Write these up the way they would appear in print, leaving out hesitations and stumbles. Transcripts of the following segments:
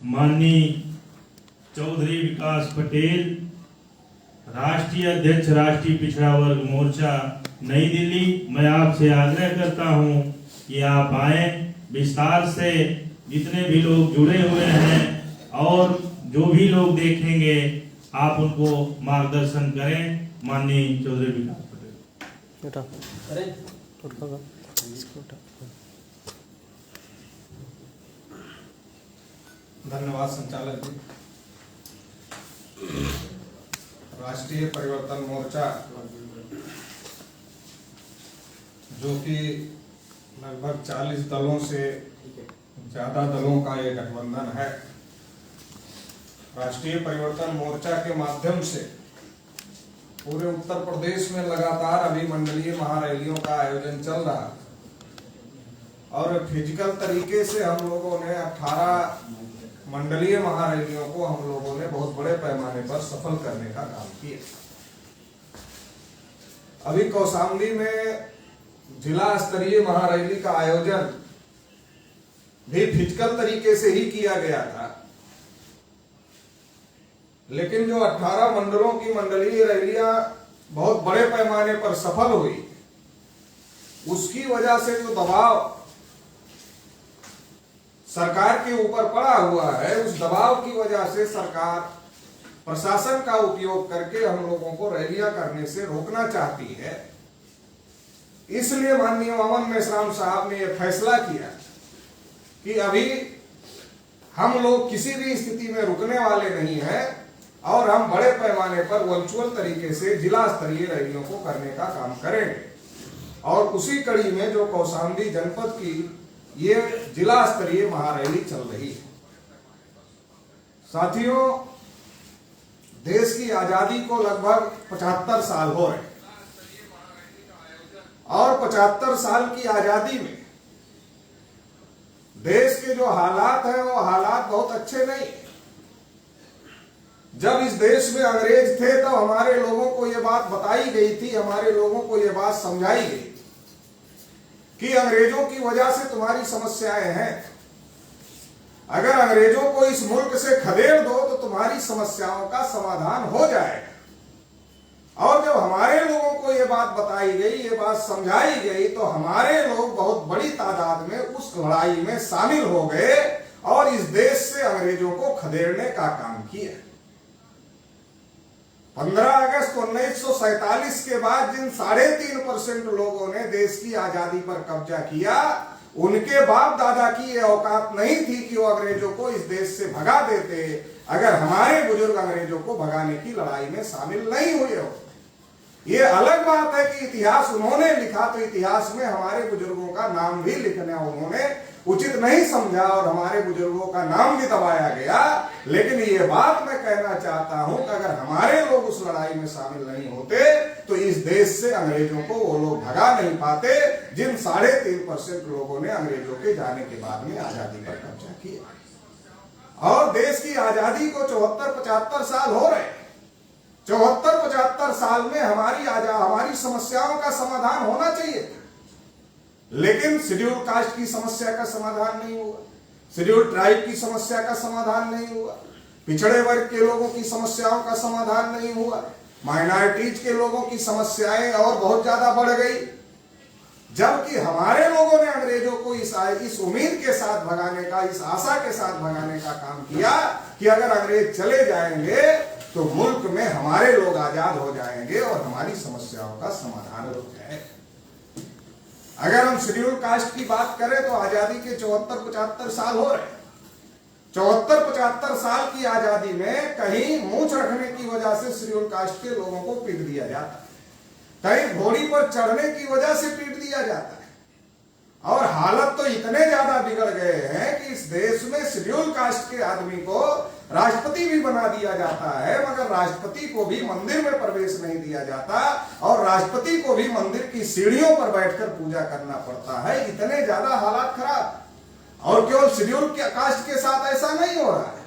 माननीय चौधरी विकास पटेल, राष्ट्रीय अध्यक्ष राष्ट्रीय पिछड़ा वर्ग मोर्चा नई दिल्ली, मैं आपसे आग्रह करता हूं कि आप आए, विस्तार से जितने भी लोग जुड़े हुए हैं और जो भी लोग देखेंगे आप उनको मार्गदर्शन करें। माननीय चौधरी विकास पटेल। धन्यवाद संचालक जी। राष्ट्रीय परिवर्तन मोर्चा जो कि लगभग 40 दलों से ज्यादा दलों का एक गठबंधन है, राष्ट्रीय परिवर्तन मोर्चा के माध्यम से पूरे उत्तर प्रदेश में लगातार अभी मंडलीय महारैलियों का आयोजन चल रहा है और फिजिकल तरीके से हम लोगों ने 18 मंडलीय महारैलियों को हम लोगों ने बहुत बड़े पैमाने पर सफल करने का काम किया। अभी कौशाम्बी में जिला स्तरीय महारैली का आयोजन भी फिजिकल तरीके से ही किया गया था, लेकिन जो 18 मंडलों की मंडलीय रैलियां बहुत बड़े पैमाने पर सफल हुई, उसकी वजह से जो दबाव सरकार के ऊपर पड़ा हुआ है, उस दबाव की वजह से सरकार प्रशासन का उपयोग करके हम लोगों को रैलियां करने से रोकना चाहती है। इसलिए माननीय वामन मेश्राम साहब ने यह फैसला किया कि अभी हम लोग किसी भी स्थिति में रुकने वाले नहीं हैं और हम बड़े पैमाने पर वर्चुअल तरीके से जिला स्तरीय रैलियों को करने का काम करेंगे। और उसी कड़ी में जो कौशाम्बी जनपद की ये जिला स्तरीय महारैली चल रही है। साथियों, देश की आजादी को लगभग 75 साल हो रहे और 75 साल की आजादी में देश के जो हालात हैं वो हालात बहुत अच्छे नहीं। जब इस देश में अंग्रेज थे तो हमारे लोगों को ये बात बताई गई थी, हमारे लोगों को ये बात समझाई गई कि अंग्रेजों की वजह से तुम्हारी समस्याएं हैं, अगर अंग्रेजों को इस मुल्क से खदेड़ दो तो तुम्हारी समस्याओं का समाधान हो जाएगा। और जब हमारे लोगों को ये बात बताई गई, ये बात समझाई गई, तो हमारे लोग बहुत बड़ी तादाद में उस लड़ाई में शामिल हो गए और इस देश से अंग्रेजों को खदेड़ने का काम किया। 15 अगस्त 1947 के बाद जिन 3.5% लोगों ने देश की आजादी पर कब्जा किया, उनके बाप दादा की ये औकात नहीं थी कि वो अंग्रेजों को इस देश से भगा देते, अगर हमारे बुजुर्ग अंग्रेजों को भगाने की लड़ाई में शामिल नहीं हुए हो। ये अलग बात है कि इतिहास उन्होंने लिखा तो इतिहास में हमारे बुजुर्गों का नाम भी लिखना उन्होंने उचित नहीं समझा और हमारे बुजुर्गों का नाम भी दबाया गया। लेकिन ये बात मैं कहना चाहता हूं कि अगर हमारे लोग उस लड़ाई में शामिल नहीं होते तो इस देश से अंग्रेजों को वो लोग भगा नहीं पाते जिन 3.5% लोगों ने अंग्रेजों के जाने के बाद में आजादी पर कब्जा किया। और देश की आजादी को 74-75 साल हो रहे। 74-75 साल में हमारी समस्याओं का समाधान होना चाहिए, लेकिन शेड्यूल कास्ट की समस्या का समाधान नहीं हुआ, शेड्यूल ट्राइब की समस्या का समाधान नहीं हुआ, पिछड़े वर्ग के लोगों की समस्याओं का समाधान नहीं हुआ, माइनॉरिटीज के लोगों की समस्याएं और बहुत ज्यादा बढ़ गई। जबकि हमारे लोगों ने अंग्रेजों को इस उम्मीद के साथ भगाने का, इस आशा के साथ भगाने का काम किया कि अगर अंग्रेज चले जाएंगे तो मुल्क में हमारे लोग आजाद हो जाएंगे और हमारी समस्याओं का समाधान हो जाएगा। अगर हम शेड्यूल कास्ट की बात करें तो आजादी के 74-75 साल हो रहे। 74-75 साल की आजादी में कहीं मूंछ रखने की वजह से शेड्यूल कास्ट के लोगों को पीट दिया जाता है, कहीं घोड़ी पर चढ़ने की वजह से पीट दिया जाता है। और हालत तो इतने ज्यादा बिगड़ गए हैं कि इस देश में शेड्यूल कास्ट के आदमी को राष्ट्रपति भी बना दिया जाता है, मगर राष्ट्रपति को भी मंदिर में प्रवेश नहीं दिया जाता और राष्ट्रपति को भी मंदिर की सीढ़ियों पर बैठकर पूजा करना पड़ता है। इतने ज्यादा हालात खराब। और केवल शेड्यूल कास्ट के साथ ऐसा नहीं हो रहा है,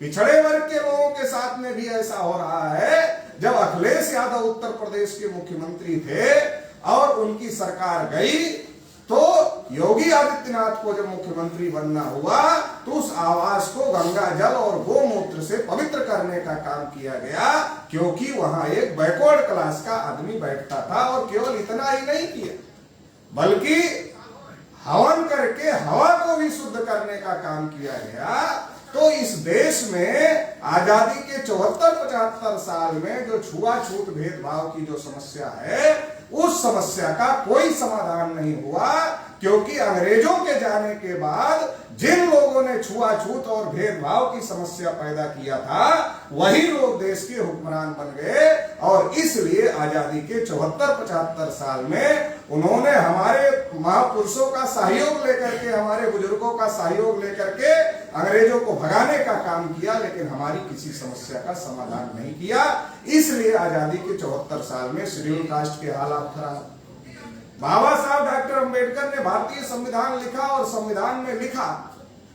पिछड़े वर्ग के लोगों के साथ में भी ऐसा हो रहा है। जब अखिलेश यादव उत्तर प्रदेश के मुख्यमंत्री थे और उनकी सरकार गई तो योगी आदित्यनाथ को जब मुख्यमंत्री बनना हुआ तो उस आवास को गंगा जल और गोमूत्र से पवित्र करने का काम किया गया, क्योंकि वहां एक बैकवर्ड क्लास का आदमी बैठता था। और केवल इतना ही नहीं किया, बल्कि हवन करके हवा को भी शुद्ध करने का काम किया गया। तो इस देश में आजादी के 74-75 साल में जो छुआछूत भेदभाव की जो समस्या है, उस समस्या का कोई समाधान नहीं हुआ, क्योंकि अंग्रेजों के जाने के बाद जिन लोगों ने छुआछूत और भेदभाव की समस्या पैदा किया था, वही लोग देश के हुक्मरान बन गए। और इसलिए आजादी के 74-75 साल में उन्होंने हमारे महापुरुषों का सहयोग लेकर के, हमारे बुजुर्गों का सहयोग लेकर के अंग्रेजों को भगाने का काम किया, लेकिन हमारी किसी समस्या का समाधान नहीं किया। इसलिए आजादी के 74 साल में शेड्यूल कास्ट के हालात खराब। बाबा साहब डॉक्टर अंबेडकर ने भारतीय संविधान लिखा और संविधान में लिखा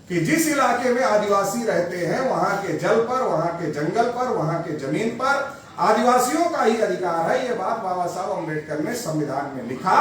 कि जिस इलाके में आदिवासी रहते हैं, वहां के जल पर, वहां के जंगल पर, वहां के जमीन पर आदिवासियों का ही अधिकार है। ये बात बाबा साहब अंबेडकर ने संविधान में लिखा।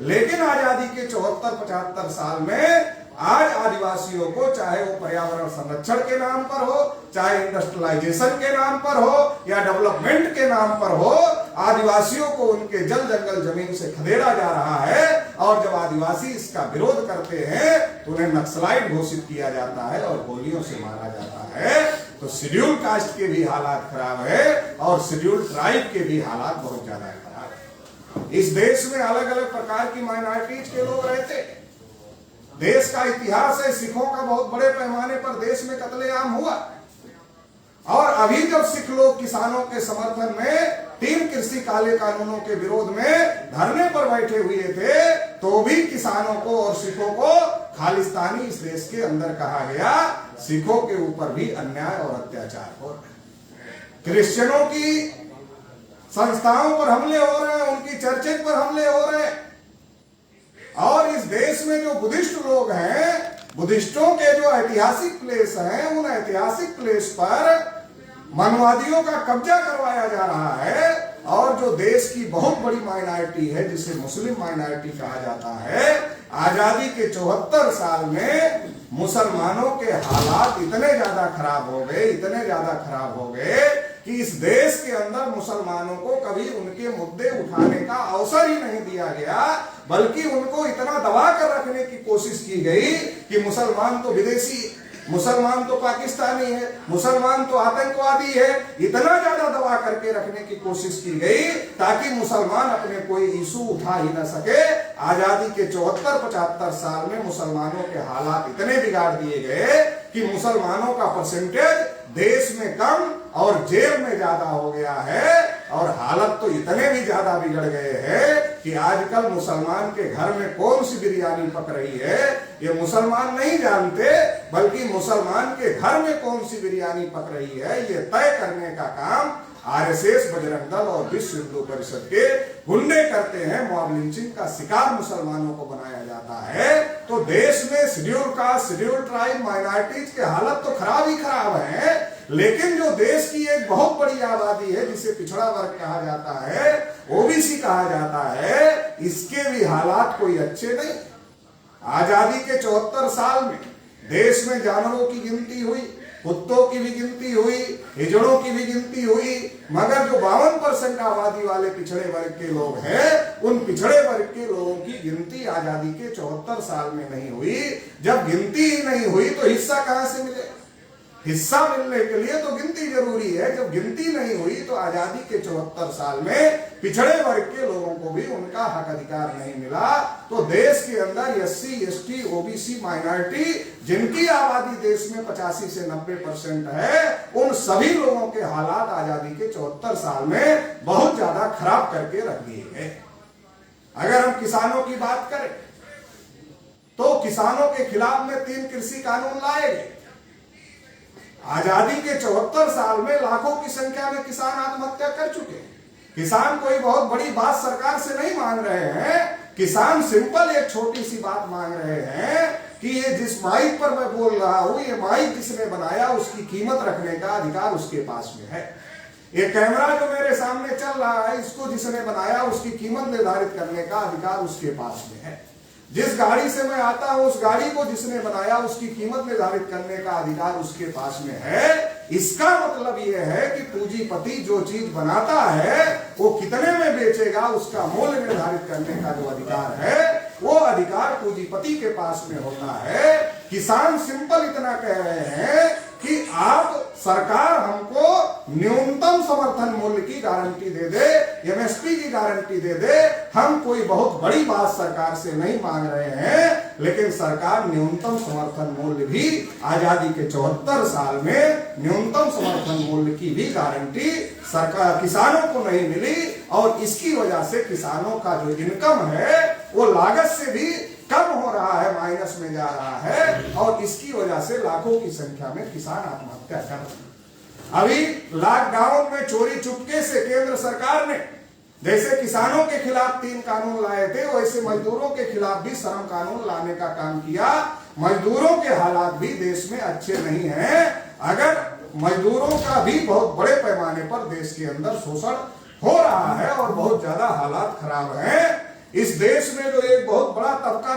लेकिन आजादी के 74-75 साल में आज आदिवासियों को, चाहे वो पर्यावरण संरक्षण के नाम पर हो, चाहे इंडस्ट्रियलाइजेशन के नाम पर हो, या डेवलपमेंट के नाम पर हो, आदिवासियों को उनके जल जंगल जमीन से खदेड़ा जा रहा है। और जब आदिवासी इसका विरोध करते हैं तो उन्हें नक्सलाइट घोषित किया जाता है और गोलियों से मारा जाता है। तो शेड्यूल कास्ट के भी हालात खराब है और शेड्यूल ट्राइब के भी हालात बहुत ज्यादा खराब है। इस देश में अलग अलग प्रकार की माइनॉरिटीज के लोग रहते हैं। देश का इतिहास है, सिखों का बहुत बड़े पैमाने पर देश में कत्लेआम हुआ। और अभी जब सिख लोग किसानों के समर्थन में 3 कृषि काले कानूनों के विरोध में धरने पर बैठे हुए थे, तो भी किसानों को और सिखों को खालिस्तानी इस देश के अंदर कहा गया। सिखों के ऊपर भी अन्याय और अत्याचार हो रहे, क्रिश्चियनों की संस्थाओं पर हमले हो रहे हैं, उनकी चर्चेज पर हमले हो रहे हैं। और इस देश में जो बुद्धिस्ट लोग हैं, बुद्धिस्टों के जो ऐतिहासिक प्लेस हैं, उन ऐतिहासिक प्लेस पर मनवादियों का कब्जा करवाया जा रहा है। और जो देश की बहुत बड़ी माइनॉरिटी है, जिसे मुस्लिम माइनॉरिटी कहा जाता है, आजादी के 74 साल में मुसलमानों के हालात इतने ज्यादा खराब हो गए, इतने ज्यादा खराब हो गए कि इस देश के अंदर मुसलमानों को कभी उनके मुद्दे उठाने का अवसर ही नहीं दिया गया, बल्कि उनको इतना दबा कर रखने की कोशिश की गई कि मुसलमान तो विदेशी, मुसलमान तो पाकिस्तानी है, मुसलमान तो आतंकवादी है। इतना ज्यादा दबा करके रखने की कोशिश की गई ताकि मुसलमान अपने कोई इशू उठा ही न सके। आजादी के 74-75 साल में मुसलमानों के हालात इतने बिगाड़ दिए गए कि मुसलमानों का परसेंटेज देश में कम और जेल में ज्यादा हो गया है। और हालत तो इतने भी ज्यादा बिगड़ गए हैं कि आजकल मुसलमान के घर में कौन सी बिरयानी पक रही है, ये मुसलमान नहीं जानते, बल्कि मुसलमान के घर में कौन सी बिरयानी पक रही है, ये तय करने का काम आरएसएस, बजरंग दल और विश्व हिंदू परिषद के गुंडे करते हैं। मॉब लिंचिंग का शिकार मुसलमानों को बनाया जाता है। तो देश में schedule caste, schedule tribe, minorities के हालत तो खराब ही खराब है, लेकिन जो देश की एक बहुत बड़ी आबादी है, जिसे पिछड़ा वर्ग कहा जाता है, ओबीसी कहा जाता है, इसके भी हालात कोई अच्छे नहीं। आजादी के 74 साल में देश में जानवरों की गिनती हुई, कुत्तों की भी गिनती हुई, हिजड़ों की भी गिनती हुई, मगर जो 52% आबादी वाले पिछड़े वर्ग के लोग हैं, उन पिछड़े वर्ग के लोगों की गिनती आजादी के 74 साल में नहीं हुई। जब गिनती ही नहीं हुई तो हिस्सा कहां से मिले? हिस्सा मिलने के लिए तो गिनती जरूरी है। जब गिनती नहीं हुई तो आजादी के 74 साल में पिछड़े वर्ग के लोगों को भी उनका हक अधिकार नहीं मिला। तो देश के अंदर एससी, एसटी, ओबीसी, माइनॉरिटी, जिनकी आबादी देश में 85 से 90% है, उन सभी लोगों के हालात आजादी के 74 साल में बहुत ज्यादा खराब करके रख दिए गए। अगर हम किसानों की बात करें तो किसानों के खिलाफ में 3 कृषि कानून लाए गए। आजादी के 74 साल में लाखों की संख्या में किसान आत्महत्या कर चुके हैं। किसान कोई बहुत बड़ी बात सरकार से नहीं मांग रहे हैं, किसान सिंपल एक छोटी सी बात मांग रहे हैं कि ये जिस माइक पर मैं बोल रहा हूं, ये माइक जिसने बनाया उसकी कीमत रखने का अधिकार उसके पास में है। ये कैमरा जो मेरे सामने चल रहा है, इसको जिसने बनाया उसकी कीमत निर्धारित करने का अधिकार उसके पास में है। जिस गाड़ी से मैं आता हूं उस गाड़ी को जिसने बनाया उसकी कीमत निर्धारित करने का अधिकार उसके पास में है। इसका मतलब यह है कि पूंजीपति जो चीज बनाता है वो कितने में बेचेगा उसका मूल्य निर्धारित करने का जो अधिकार है वो अधिकार पूंजीपति के पास में होता है। किसान सिंपल इतना कह रहे हैं कि आप सरकार हमको न्यूनतम समर्थन मूल्य की गारंटी दे दे, एमएसपी की गारंटी दे दे। हम कोई बहुत बड़ी बात सरकार से नहीं मांग रहे हैं, लेकिन सरकार न्यूनतम समर्थन मूल्य भी आजादी के 74 साल में न्यूनतम समर्थन मूल्य की भी गारंटी सरकार किसानों को नहीं मिली और इसकी वजह से किसानों का जो इनकम है वो लागत से भी कम हो रहा है, माइनस में जा रहा है और इसकी वजह से लाखों की संख्या में किसान आत्महत्या कर रहे हैं। अभी लॉकडाउन में चोरी चुपके से केंद्र सरकार ने जैसे किसानों के खिलाफ 3 कानून लाए थे वैसे मजदूरों के खिलाफ भी श्रम कानून लाने का काम किया। मजदूरों के हालात भी देश में अच्छे नहीं हैं। अगर मजदूरों का भी बहुत बड़े पैमाने पर देश के अंदर शोषण हो रहा है और बहुत ज्यादा हालात खराब हैं। इस देश में जो एक बहुत बड़ा तबका